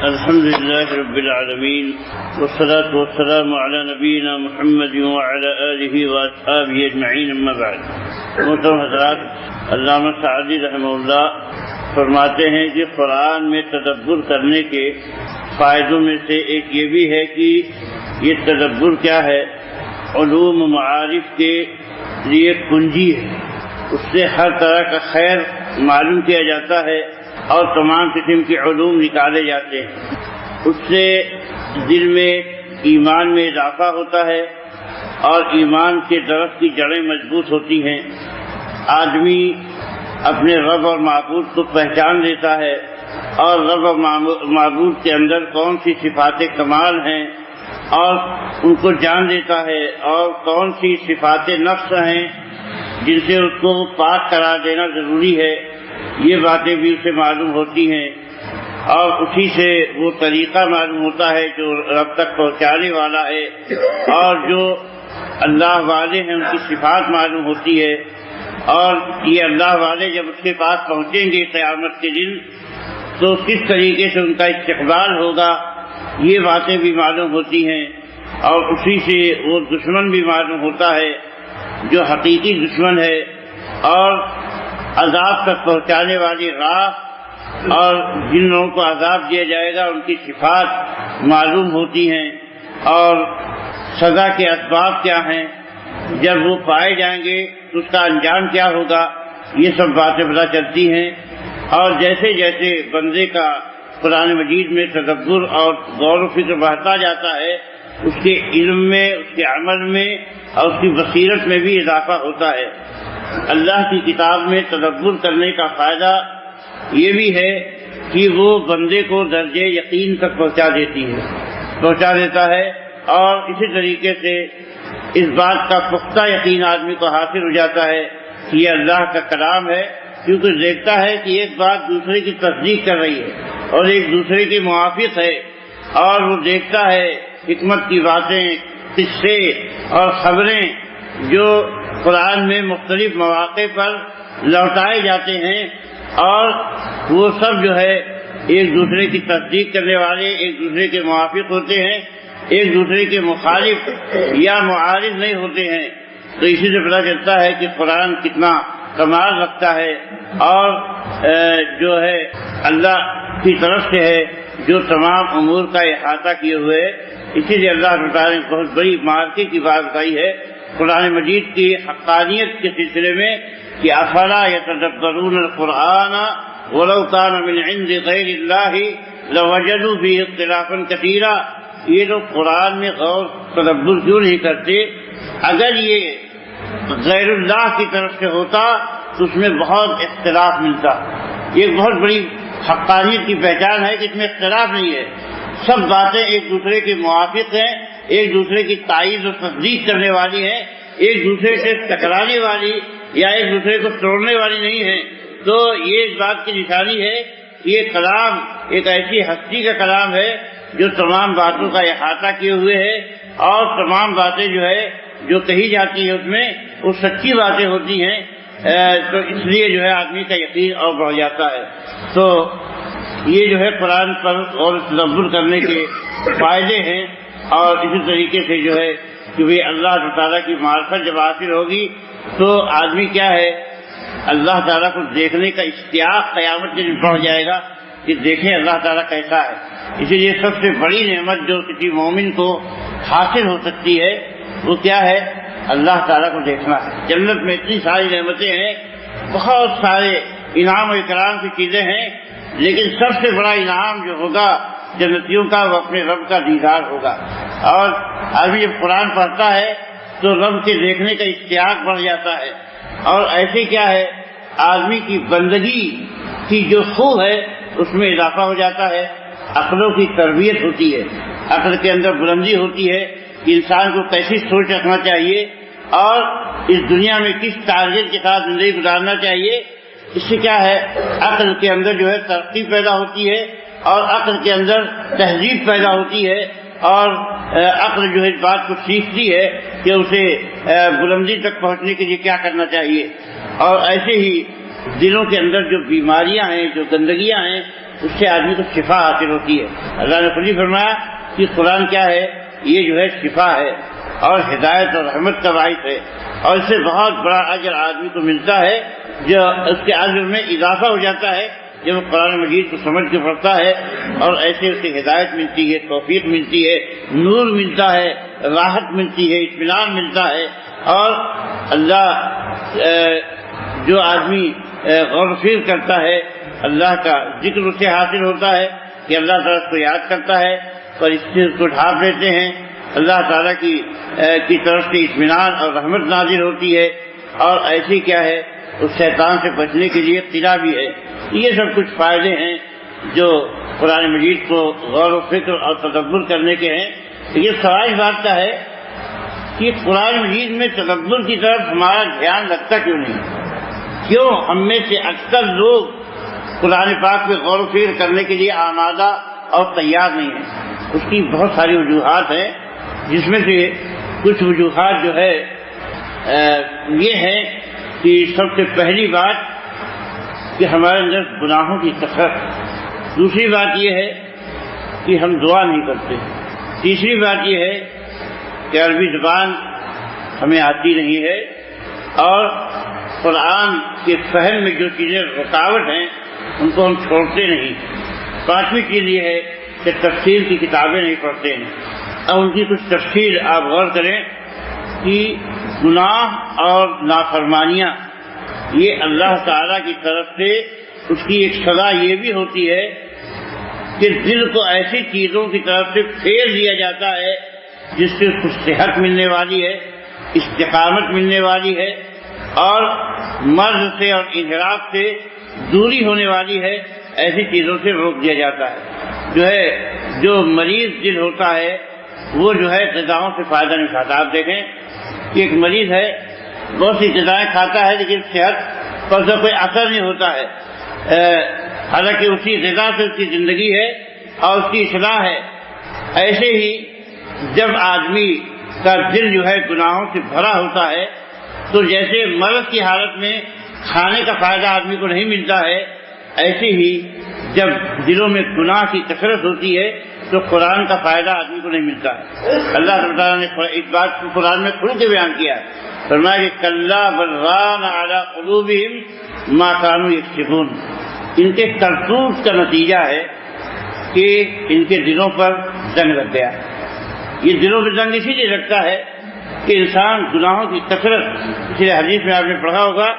الحمد لله رب العالمين والصلاة والسلام على نبينا محمد وعلى آله وأصحابه أجمعين أما بعد. محترم حضرات، علامہ سعدی رحمہ اللہ فرماتے ہیں کہ قرآن میں تدبر کرنے کے فائدوں میں سے ایک یہ بھی ہے کہ یہ تدبر کیا ہے، علوم و معارف کے لیے کنجی ہے. اس سے ہر طرح کا خیر معلوم کیا جاتا ہے اور تمام قسم کے علوم نکالے جاتے ہیں. اس سے دل میں ایمان میں اضافہ ہوتا ہے اور ایمان کے درخت کی جڑیں مضبوط ہوتی ہیں. آدمی اپنے رب اور معبود کو پہچان لیتا ہے اور رب اور معبود کے اندر کون سی صفات کمال ہیں اور ان کو جان لیتا ہے، اور کون سی صفات نفس ہیں جن سے اس کو پاک قرار دینا ضروری ہے. یہ باتیں بھی اسے معلوم ہوتی ہیں اور اسی سے وہ طریقہ معلوم ہوتا ہے جو رب تک پہنچانے والا ہے، اور جو اللہ والے ہیں ان کی صفات معلوم ہوتی ہے. اور یہ اللہ والے جب اس کے پاس پہنچیں گے قیامت کے دن تو کس طریقے سے ان کا استقبال ہوگا یہ باتیں بھی معلوم ہوتی ہیں. اور اسی سے وہ دشمن بھی معلوم ہوتا ہے جو حقیقی دشمن ہے، اور عذاب تک پہنچانے والی راہ اور جن لوگوں کو عذاب دیا جائے گا ان کی صفات معلوم ہوتی ہیں، اور سزا کے اسباب کیا ہیں، جب وہ پائے جائیں گے تو اس کا انجام کیا ہوگا، یہ سب باتیں پتہ چلتی ہیں. اور جیسے جیسے بندے کا قرآن مجید میں تدبر اور غور و فکر بڑھتا جاتا ہے، اس کے علم میں، اس کے عمل میں اور اس کی بصیرت میں بھی اضافہ ہوتا ہے. اللہ کی کتاب میں تدبر کرنے کا فائدہ یہ بھی ہے کہ وہ بندے کو درجے یقین تک پہنچا دیتا ہے، اور اسی طریقے سے اس بات کا پختہ یقین آدمی کو حاصل ہو جاتا ہے کہ یہ اللہ کا کلام ہے، کیونکہ دیکھتا ہے کہ ایک بات دوسرے کی تصدیق کر رہی ہے اور ایک دوسرے کے موافق ہے، اور وہ دیکھتا ہے حکمت کی باتیں، قصے اور خبریں جو قرآن میں مختلف مواقع پر لوٹائے جاتے ہیں، اور وہ سب جو ہے ایک دوسرے کی تصدیق کرنے والے، ایک دوسرے کے موافق ہوتے ہیں، ایک دوسرے کے مخالف یا معارض نہیں ہوتے ہیں. تو اسی سے پتہ چلتا ہے کہ قرآن کتنا کمال رکھتا ہے اور جو ہے اللہ کی طرف سے ہے جو تمام امور کا احاطہ کیے ہوئے. اسی لیے اللہ تعالیٰ نے بہت بڑی مارکے کی بات بتائی ہے قرآن مجید کی حقانیت کے سلسلے میں کہ افلا یتدبرون القرآن ولو کان من عند غیر اللہ لوجدوا فیہ اختلافا کثیرا. یہ لوگ قرآن میں غور تدبر کیوں نہیں کرتے؟ اگر یہ غیر اللہ کی طرف سے ہوتا تو اس میں بہت اختلاف ملتا. یہ بہت بڑی حقانیت کی پہچان ہے کہ اس میں اختلاف نہیں ہے، سب باتیں ایک دوسرے کے موافق ہیں، ایک دوسرے کی تائید و تصدیق کرنے والی ہیں، ایک دوسرے سے ٹکرانے والی یا ایک دوسرے کو توڑنے والی نہیں ہیں. تو یہ اس بات کی نشانی ہے کہ یہ کلام ایک ایسی ہستی کا کلام ہے جو تمام باتوں کا احاطہ کیے ہوئے ہے، اور تمام باتیں جو ہے جو کہی جاتی ہے اس میں وہ سچی باتیں ہوتی ہیں. تو اس لیے جو ہے آدمی کا یقین اور بڑھ جاتا ہے. تو یہ جو ہے قرآن پر اور تدبر کرنے کے فائدے ہیں. اور اسی طریقے سے جو ہے کہ اللہ تعالیٰ کی معرفت جب حاصل ہوگی تو آدمی کیا ہے، اللہ تعالیٰ کو دیکھنے کا اشتیاق قیامت کے دن بڑھ جائے گا کہ دیکھیں اللہ تعالیٰ کیسا ہے. اسی لیے سب سے بڑی نعمت جو کسی مومن کو حاصل ہو سکتی ہے وہ کیا ہے، اللہ تعالیٰ کو دیکھنا ہے. جنت میں اتنی ساری نعمتیں ہیں، بہت سارے انعام و اکرام کی چیزیں ہیں، لیکن سب سے بڑا انعام جو ہوگا جنتیوں کا وہ اپنے رب کا دیدار ہوگا. اور آدمی جب قرآن پڑھتا ہے تو رب کے دیکھنے کا اشتیاق بڑھ جاتا ہے. اور ایسے کیا ہے، آدمی کی بندگی کی جو خوب ہے اس میں اضافہ ہو جاتا ہے، عقلوں کی تربیت ہوتی ہے، عقل کے اندر بلندی ہوتی ہے کہ انسان کو کیسی سوچ رکھنا چاہیے اور اس دنیا میں کس ٹارگیٹ کے ساتھ زندگی گزارنا چاہیے. اس سے کیا ہے، عقل کے اندر جو ہے ترقی پیدا ہوتی ہے، اور عقل کے اندر تہذیب پیدا ہوتی ہے، اور عقل جو ہے اس بات کو سیکھتی ہے کہ اسے بلندی تک پہنچنے کے لیے کیا کرنا چاہیے. اور ایسے ہی دلوں کے اندر جو بیماریاں ہیں، جو گندگیاں ہیں، اس سے آدمی کو شفا حاصل ہوتی ہے۔ اللہ نے خود ہی فرمایا کہ قرآن کیا ہے، یہ جو ہے شفا ہے اور ہدایت اور رحمت کا باعث ہے، اور اس سے بہت بڑا اجر آدمی کو ملتا ہے، جو اس کے اجر میں اضافہ ہو جاتا ہے جب وہ قرآن مجید کو سمجھ کے پڑھتا ہے، اور ایسے اسے ہدایت ملتی ہے، توفیق ملتی ہے، نور ملتا ہے، راحت ملتی ہے، اطمینان ملتا ہے، اور اللہ جو آدمی غور و فکر کرتا ہے، اللہ کا ذکر اسے حاصل ہوتا ہے کہ اللہ تعالیٰ کو یاد کرتا ہے اور اس سے اس کو ڈھانپ لیتے ہیں، اللہ تعالیٰ کی طرف سے اطمینان اور رحمت نازل ہوتی ہے، اور ایسی کیا ہے اس شیطان سے بچنے کے لیے قلعہ بھی ہے۔ یہ سب کچھ فائدے ہیں جو قرآن مجید کو غور و فکر اور تدبر کرنے کے ہیں۔ یہ سوال بات کا ہے کہ قرآن مجید میں تدبر کی طرف ہمارا دھیان لگتا کیوں نہیں؟ کیوں ہم میں سے اکثر لوگ قرآن پاک میں غور و فکر کرنے کے لیے آمادہ اور تیار نہیں ہیں؟ اس کی بہت ساری وجوہات ہیں، جس میں سے کچھ وجوہات جو ہے یہ ہے کہ سب سے پہلی بات کہ ہمارے اندر گناہوں کی کثرت، دوسری بات یہ ہے کہ ہم دعا نہیں کرتے، تیسری بات یہ ہے کہ عربی زبان ہمیں آتی نہیں ہے، اور قرآن کے فہم میں جو چیزیں رکاوٹ ہیں ان کو ہم چھوڑتے نہیں، پانچویں چیز یہ ہے کہ تفسیر کی کتابیں نہیں پڑھتے ہیں۔ اب ان کی کچھ تفسیر آپ غور کریں کہ گناہ اور نافرمانیاں یہ اللہ تعالیٰ کی طرف سے اس کی ایک سزا یہ بھی ہوتی ہے کہ دل کو ایسی چیزوں کی طرف سے پھیر دیا جاتا ہے جس سے اس کو صحت ملنے والی ہے، استقامت ملنے والی ہے، اور مرض سے اور انحراف سے دوری ہونے والی ہے، ایسی چیزوں سے روک دیا جاتا ہے۔ جو مریض دل ہوتا ہے وہ جو ہے غذاؤں سے فائدہ نہیں اٹھاتا۔ آپ دیکھیں کہ ایک مریض ہے، بہت سی غذائیں کھاتا ہے لیکن صحت پر اس کا کوئی اثر نہیں ہوتا ہے، حالانکہ اسی غذا سے اس کی زندگی ہے اور اس کی اصلاح ہے۔ ایسے ہی جب آدمی کا دل جو ہے گناہوں سے بھرا ہوتا ہے تو جیسے مرض کی حالت میں کھانے کا فائدہ آدمی کو نہیں ملتا ہے، ایسے ہی جب دلوں میں گناہ کی کثرت ہوتی ہے تو قرآن کا فائدہ آدمی کو نہیں ملتا ہے۔ اللہ تعالیٰ نے اس بات کو قرآن میں کھل کے بیان کیا ہے، فرمایا کہ کلا بل ران علی قلوبہم ما کانوا یکسبون، ان کے کرتوت کا نتیجہ ہے کہ ان کے دلوں پر زنگ لگ گیا۔ یہ دلوں پہ زنگ اسی لیے لگتا ہے کہ انسان گناہوں کی کثرت، اس لیے حدیث میں آپ نے پڑھا ہوگا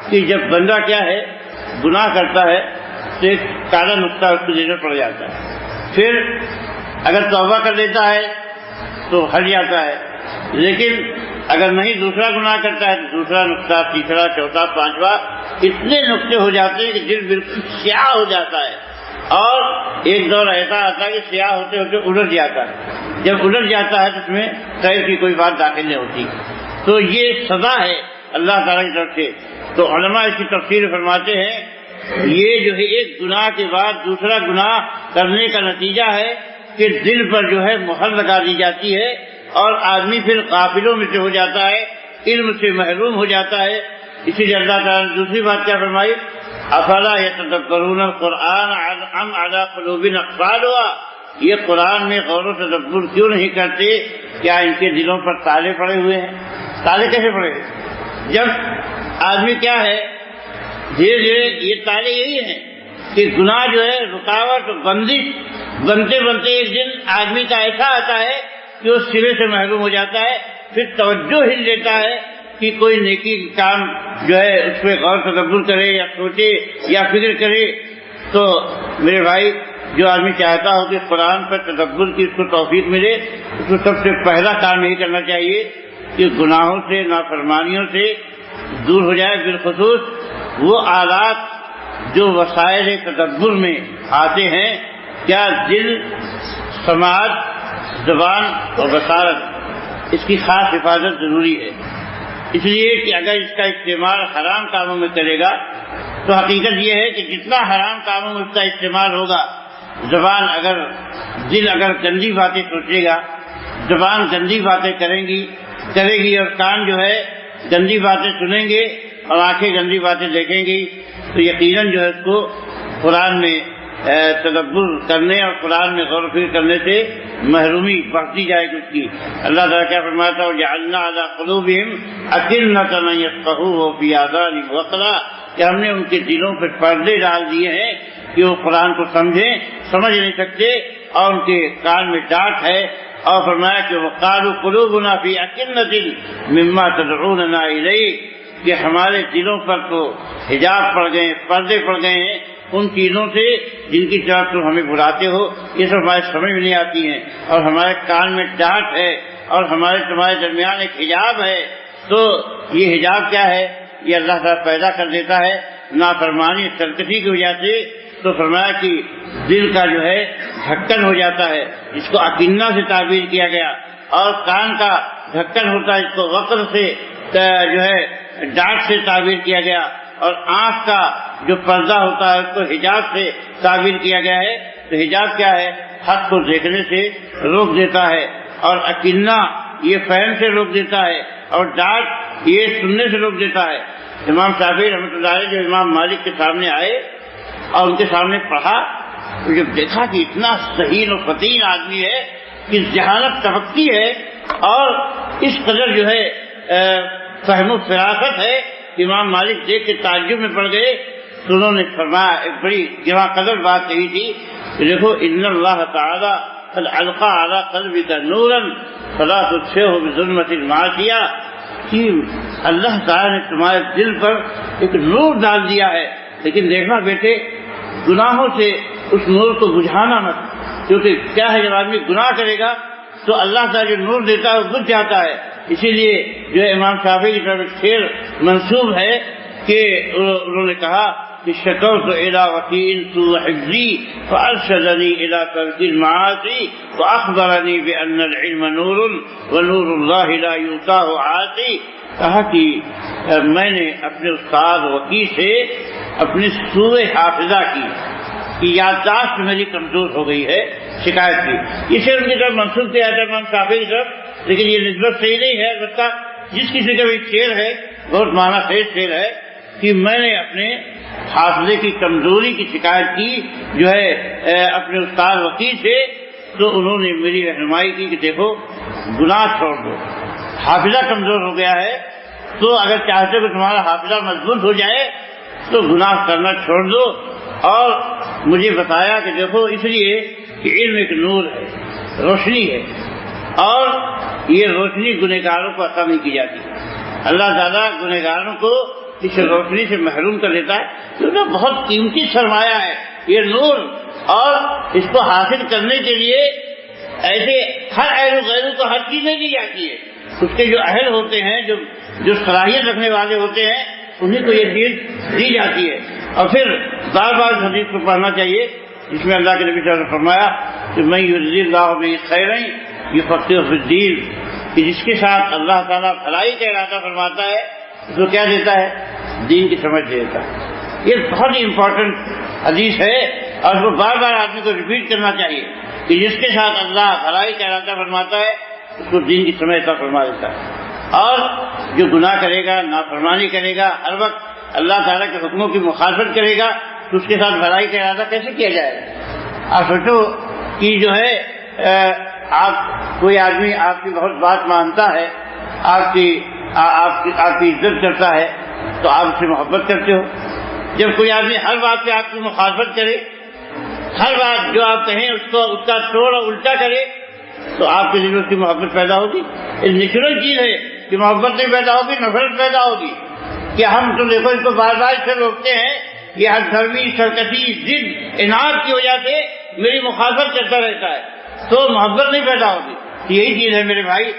کہ جب بندہ کیا ہے گناہ کرتا ہے تو ایک کالا نقطہ اس کے دل میں پڑ جاتا ہے، پھر اگر توبہ کر لیتا ہے تو ہٹ جاتا ہے، لیکن اگر نہیں دوسرا گناہ کرتا ہے تو دوسرا نقطہ، تیسرا، چوتھا، پانچواں، اتنے نقطے ہو جاتے ہیں کہ دل بالکل سیاہ ہو جاتا ہے، اور ایک دور ایسا آتا ہے کہ سیاہ ہوتے ہوتے الجھ جاتا ہے۔ جب الجھ جاتا ہے تو اس میں خیر کی کوئی بات داخل نہیں ہوتی۔ تو یہ سزا ہے اللہ تعالیٰ کی طرف سے۔ تو علماء اس کی تفسیر فرماتے ہیں یہ جو ہے ایک گناہ کے بعد دوسرا گناہ کرنے کا نتیجہ ہے کہ دل پر جو ہے مہر لگا دی جاتی ہے، اور آدمی پھر غافلوں میں سے ہو جاتا ہے، علم سے محروم ہو جاتا ہے۔ اسی لیے اللہ تعالیٰ نے دوسری بات کیا فرمائی، افلا یتدبرون القرآن ام علی قلوب اقفالها، یہ قرآن میں غور و تدبر کیوں نہیں کرتے؟ کیا ان کے دلوں پر تالے پڑے ہوئے ہیں؟ تالے کیسے پڑے؟ جب آدمی کیا ہے دھیرے دھیرے، یہ تالے یہی ہیں کہ گناہ جو ہے رکاوٹ بندش بنتے بنتے ایک دن آدمی کا ایسا آتا ہے کہ وہ سرے سے محروم ہو جاتا ہے، پھر توجہ ہل لیتا ہے کہ کوئی نیکی کام جو ہے اس پہ غور تدبر کرے یا سوچے یا فکر کرے۔ تو میرے بھائی، جو آدمی چاہتا ہو کہ قرآن پر تدبر کی اس کو توفیق ملے، اس کو سب سے پہلا کام یہی کرنا چاہیے کہ گناہوں سے، نافرمانیوں سے دور ہو جائے، بالخصوص وہ آلات جو وسائل تدبر میں آتے ہیں۔ کیا دل، سماعت، زبان اور بصارت، اس کی خاص حفاظت ضروری ہے، اس لیے کہ اگر اس کا استعمال حرام کاموں میں کرے گا تو حقیقت یہ ہے کہ جتنا حرام کاموں میں اس کا استعمال ہوگا، زبان دل اگر گندی باتیں سوچے گا، زبان گندی باتیں کرے گی، اور کان جو ہے گندی باتیں سنیں گے، اور آنکھیں گندی باتیں دیکھیں گی، تو یقیناً جو ہے اس کو قرآن میں تدبر کرنے اور قرآن میں غور و فکر کرنے سے محرومی بڑھتی جائے گی اس کی۔ اللہ تعالیٰ کیا فرماتا ہے وَجَعَلْنَا عَلَىٰ قُلُوبِهِمْ أَكِنَّةً أَن يَفْقَهُوهُ وَفِي آذَانِهِمْ وَقْرًا، کہ ہم نے ان کے دلوں پر پردے ڈال دیے ہیں کہ وہ قرآن کو سمجھ نہیں سکتے، اور ان کے کان میں ڈانٹ ہے۔ اور فرمایا کہ وَقَالُوا قُلُوبُنَا فِي أَكِنَّةٍ مِّمَّا تَدْعُونَنَا إِلَيْهِ، کہ ہمارے دلوں پر تو حجاب پڑ گئے ہیں، پردے پڑ گئے ہیں ان چیزوں سے جن کی طرف تم ہمیں بلاتے ہو، یہ سب ہمارے سمجھ میں نہیں آتی ہیں، اور ہمارے کان میں ڈانٹ ہے، اور تمہارے درمیان ایک حجاب ہے۔ تو یہ حجاب کیا ہے؟ یہ اللہ تعالیٰ پیدا کر دیتا ہے نافرمانی سرکشی کی وجہ سے۔ تو فرمایا کہ دل کا جو ہے ڈھکن ہو جاتا ہے، اس کو اکنہ سے تعبیر کیا گیا، اور کان کا ڈھکن ہوتا ہے، اس کو وقر سے جو ہے ڈانٹ سے تعبیر کیا گیا، اور آنکھ کا جو پردہ ہوتا ہے اس کو حجاب سے تعبیر کیا گیا ہے۔ تو حجاب کیا ہے؟ حق کو دیکھنے سے روک دیتا ہے، اور اکنہ یہ فہم سے روک دیتا ہے، اور ڈانٹ یہ سننے سے روک دیتا ہے۔ امام شافعی رحمۃ اللہ علیہ جو امام مالک کے سامنے آئے اور ان کے سامنے پڑھا، تو جب دیکھا کہ اتنا ذہین و فطین آدمی ہے کہ ذہانت تفقی ہے، اور اس قدر جو ہے فہم و فراست ہے، امام مالک دیکھ کے تعجب میں پڑ گئے۔ تو انہوں نے فرمایا، ایک بڑی جمع قدر بات کہی تھی کہ دیکھو ان اللہ تعالی قد القى على قلبك نورا فلا تطفئه بظلمة المعصیہ، کہ اللہ تعالی نے تمہارے دل پر ایک نور ڈال دیا ہے، لیکن دیکھنا بیٹے گناہوں سے اس نور کو بجھانا مت، کیونکہ کیا ہے جب آدمی گناہ کرے گا تو اللہ تعالی جو نور دیتا ہے وہ بجھ جاتا ہے۔ اسی لیے جو امام شافعی کی طرف شعر منسوب ہے کہ انہوں نے کہا کہ شکوت الی وکیع سوء حفظی فارشدنی الی ترک المعاصی واخبرنی بان العلم نور ونور اللہ لا یؤتاہ عاصی، کہا کہ میں نے اپنے استاد وکیع سے اپنی سوء حافظہ کی کہ یادداشت میری کمزور ہو گئی ہے شکایت کی۔ اسے ان کی طرف منسوب کیا جاتا ہے امام شافعی کی طرف، لیکن یہ نسبت صحیح نہیں ہے۔ البتہ جس کسی کا بھی شعر ہے بہت معنی خیز شعر ہے کہ میں نے اپنے حافظے کی کمزوری کی شکایت کی جو ہے اپنے استاد وکیع سے، تو انہوں نے میری رہنمائی کی کہ دیکھو گناہ چھوڑ دو، حافظہ کمزور ہو گیا ہے، تو اگر چاہتے ہو کہ تمہارا حافظہ مضبوط ہو جائے تو گناہ کرنا چھوڑ دو۔ اور مجھے بتایا کہ دیکھو اس لیے کہ علم ایک نور ہے، روشنی ہے، اور یہ روشنی گنہگاروں کو عطا نہیں کی جاتی۔ اللہ تعالیٰ گنہگاروں کو اس روشنی سے محروم کر دیتا ہے، کیونکہ بہت قیمتی سرمایہ ہے یہ نور، اور اس کو حاصل کرنے کے لیے ایسے ہر اہل و غیر کو ہر چیز نہیں دی جاتی ہے، اس کے جو اہل ہوتے ہیں، جو صلاحیت رکھنے والے ہوتے ہیں، انہیں کو یہ چیز دی جاتی ہے۔ اور پھر بار بار حدیث کو پڑھنا چاہیے جس میں اللہ کے نبی صلی اللہ علیہ وسلم نے فرمایا کہ من یرد اللہ بہ خیرا یفقہہ فی الدین، کہ جس کے ساتھ اللہ تعالیٰ بھلائی کا ارادہ فرماتا ہے اس کو کیا دیتا ہے؟ دین کی سمجھ دیتا ہے۔ یہ بہت ہی امپورٹنٹ حدیث ہے، اور اس کو بار بار آدمی کو ریپیٹ کرنا چاہیے کہ جس کے ساتھ اللہ بھلائی کا ارادہ فرماتا ہے اس کو دین کی سمجھ عطا فرما دیتا ہے۔ اور جو گناہ کرے گا، نافرمانی کرے گا، ہر وقت اللہ تعالیٰ کے حکموں کی مخالفت کرے گا، تو اس کے ساتھ بھلائی کا ارادہ کیسے کیا جائے گا؟ آپ سوچو کہ جو ہے کوئی آدمی آپ کی بہت بات مانتا ہے، آپ کی عزت کرتا ہے، تو آپ اس سے محبت کرتے ہو۔ جب کوئی آدمی ہر بات پہ آپ کی مخالفت کرے، ہر بات جو آپ کہیں اس کا توڑ اور الٹا کرے، تو آپ کے دل میں اس کی محبت پیدا ہوگی۔ یہ نیچرل چیز ہے کہ محبت نہیں پیدا ہوگی، نفرت پیدا ہوگی۔ کہ ہم تو دیکھو اس کو بار بار سے روکتے ہیں، یہ ہر دھرمی سرکشی ضد اناد کی وجہ سے میری مخالفت کرتا رہتا ہے، تو محبت نہیں پیدا ہوگی۔ یہی چیز ہے میرے بھائی،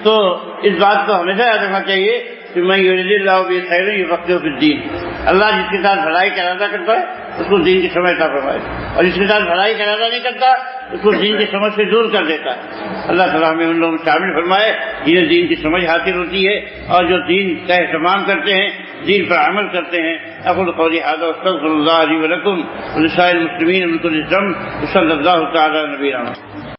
تو اس بات کو ہمیشہ یاد رکھنا چاہیے کہ میں یرید اللہ بہ خیرا یفقہہ فی الدین، اللہ جس کے ساتھ بھلائی کا ارادہ کرتا ہے اس کو دین کی سمجھ عطا فرمائے، اور جس کے ساتھ بھلائی کا ارادہ نہیں کرتا اس کو دین کی سمجھ سے دور کر دیتا ہے۔ اللہ تعالیٰ ہمیں ان لوگوں میں شامل فرمائے جنہیں دین کی سمجھ حاصل ہوتی ہے، اور جو دین کا اہتمام کرتے ہیں، دین پر عمل کرتے ہیں۔ اقول قولی ھذا واستغفر اللہ لی ولکم ولسائر المسلمین من کل ذنب، وصلی اللہ تعالی علی نبینا محمد۔